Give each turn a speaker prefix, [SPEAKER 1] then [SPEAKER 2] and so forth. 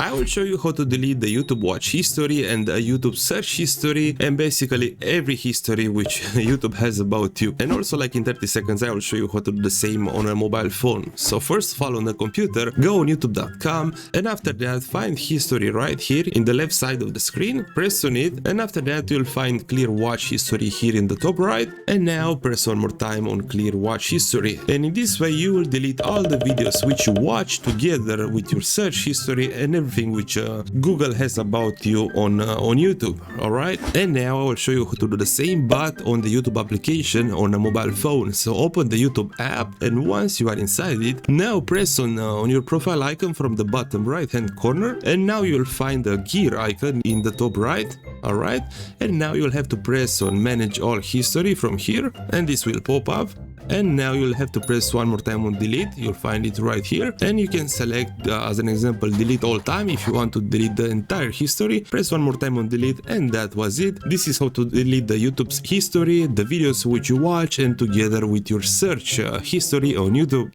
[SPEAKER 1] I will show you how to delete the YouTube watch history and the YouTube search history and basically every history which YouTube has about you. And also, like in 30 seconds, I will show you how to do the same on a mobile phone. So first, follow on the computer, go on youtube.com, and after that find history right here in the left side of the screen, press on it, and after that you'll find clear watch history here in the top right, and now press one more time on clear watch history. And in this way you will delete all the videos which you watch together with your search history and everything which Google has about you on YouTube. Alright, and now I will show you how to do the same but on the YouTube application on a mobile phone. So open the YouTube app, and once you are inside it, now press on your profile icon from the bottom right hand corner, and now you'll find the gear icon in the top right. Alright, and now you'll have to press on manage all history from here, and this will pop up. And now you'll have to press one more time on delete, you'll find it right here, and you can select as an example delete all time. If you want to delete the entire history, press one more time on delete, and that was it. This is how to delete the YouTube's history, the videos which you watch, and together with your search history on YouTube.